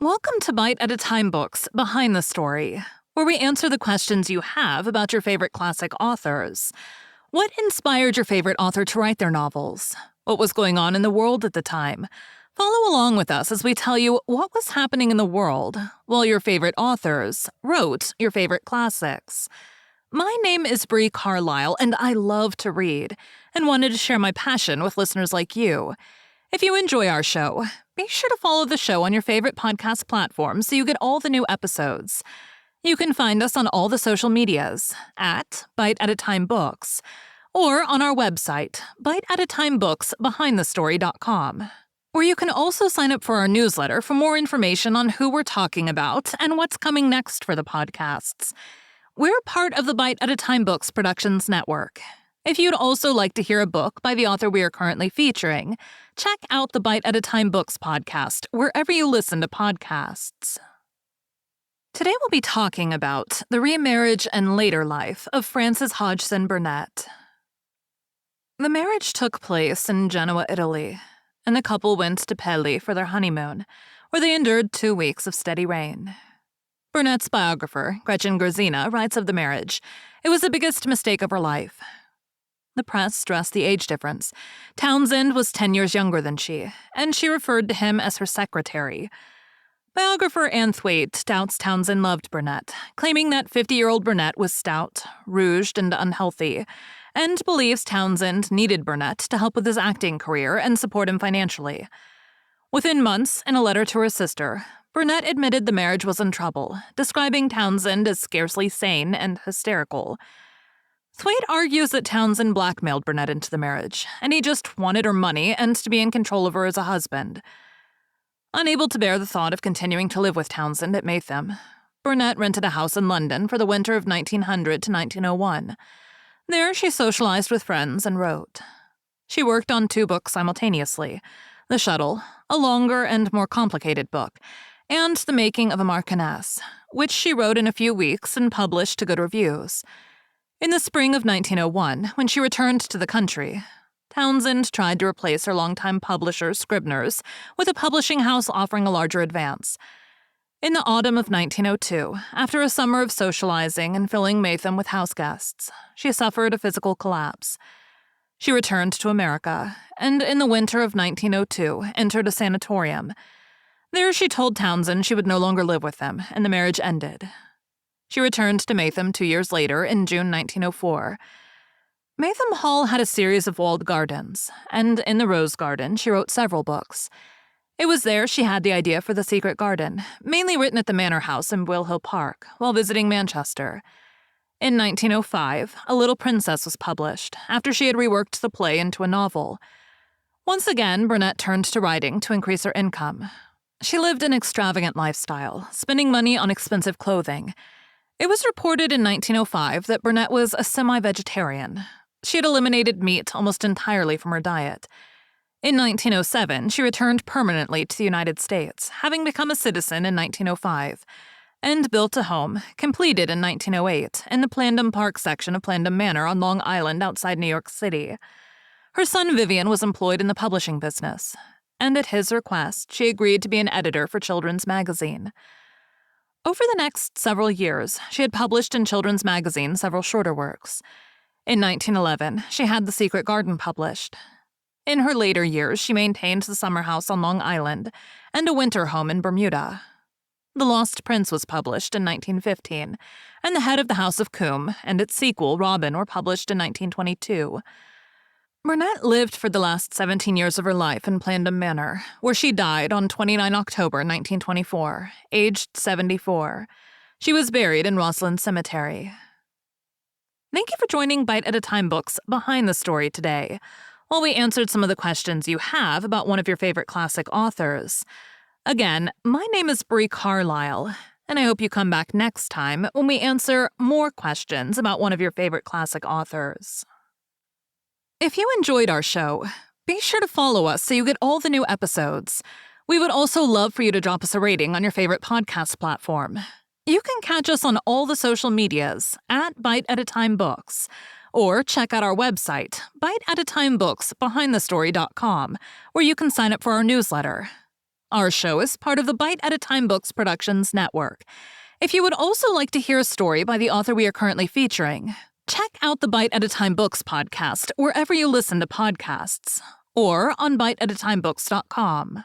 Welcome to Bite at a Time Books Behind the Story, where we answer the questions you have about your favorite classic authors. What inspired your favorite author to write their novels? What was going on in the world at the time? Follow along with us as we tell you what was happening in the world while your favorite authors wrote your favorite classics. My name is Bree Carlile, and I love to read, and wanted to share my passion with listeners like you. If you enjoy our show, be sure to follow the show on your favorite podcast platform so you get all the new episodes. You can find us on all the social medias at Bite at a Time Books or on our website, biteatatimebooksbehindthestory.com, where you can also sign up for our newsletter for more information on who we're talking about and what's coming next for the podcasts. We're part of the Bite at a Time Books Productions Network. If you'd also like to hear a book by the author we are currently featuring, check out the Bite at a Time Books podcast wherever you listen to podcasts. Today we'll be talking about the remarriage and later life of Frances Hodgson Burnett. The marriage took place in Genoa, Italy, and the couple went to Pelly for their honeymoon, where they endured 2 weeks of steady rain. Burnett's biographer, Gretchen Gerzina, writes of the marriage, "It was the biggest mistake of her life." The press stressed the age difference. Townsend was 10 years younger than she, and she referred to him as her secretary. Biographer Anne Thwaite doubts Townsend loved Burnett, claiming that 50-year-old Burnett was stout, rouged, and unhealthy, and believes Townsend needed Burnett to help with his acting career and support him financially. Within months, in a letter to her sister, Burnett admitted the marriage was in trouble, describing Townsend as scarcely sane and hysterical. Thwaite argues that Townsend blackmailed Burnett into the marriage, and he just wanted her money and to be in control of her as a husband. Unable to bear the thought of continuing to live with Townsend at Maytham, Burnett rented a house in London for the winter of 1900 to 1901. There she socialized with friends and wrote. She worked on 2 books simultaneously, The Shuttle, a longer and more complicated book, and The Making of a Marchioness, which she wrote in a few weeks and published to good reviews. In the spring of 1901, when she returned to the country, Townsend tried to replace her longtime publisher, Scribner's, with a publishing house offering a larger advance. In the autumn of 1902, after a summer of socializing and filling Maytham with house guests, she suffered a physical collapse. She returned to America, and in the winter of 1902 entered a sanatorium. There she told Townsend she would no longer live with them, and the marriage ended. She returned to Maytham 2 years later, in June 1904. Maytham Hall had a series of walled gardens, and in the Rose Garden she wrote several books. It was there she had the idea for The Secret Garden, mainly written at the Manor House in Will Hill Park, while visiting Manchester. In 1905, A Little Princess was published, after she had reworked the play into a novel. Once again, Burnett turned to writing to increase her income. She lived an extravagant lifestyle, spending money on expensive clothing. It was reported in 1905 that Burnett was a semi-vegetarian. She had eliminated meat almost entirely from her diet. In 1907, she returned permanently to the United States, having become a citizen in 1905, and built a home, completed in 1908, in the Plandom Park section of Plandom Manor on Long Island outside New York City. Her son Vivian was employed in the publishing business, and at his request, she agreed to be an editor for Children's Magazine. Over the next several years, she had published in Children's Magazine several shorter works. In 1911, she had The Secret Garden published. In her later years, she maintained the summer house on Long Island and a winter home in Bermuda. The Lost Prince was published in 1915, and The Head of the House of Coombe and its sequel, Robin, were published in 1922. Burnett lived for the last 17 years of her life in Plandom Manor, where she died on 29 October 1924, aged 74. She was buried in Roslyn Cemetery. Thank you for joining Bite at a Time Books Behind the Story today, while we answered some of the questions you have about one of your favorite classic authors. Again, my name is Bree Carlile, and I hope you come back next time when we answer more questions about one of your favorite classic authors. If you enjoyed our show, be sure to follow us so you get all the new episodes. We would also love for you to drop us a rating on your favorite podcast platform. You can catch us on all the social medias at Bite at a Time Books, or check out our website, biteatatimebooksbehindthestory.com, where you can sign up for our newsletter. Our show is part of the Bite at a Time Books Productions Network. If you would also like to hear a story by the author we are currently featuring, check out the Bite at a Time Books podcast wherever you listen to podcasts, or on biteatatimebooks.com.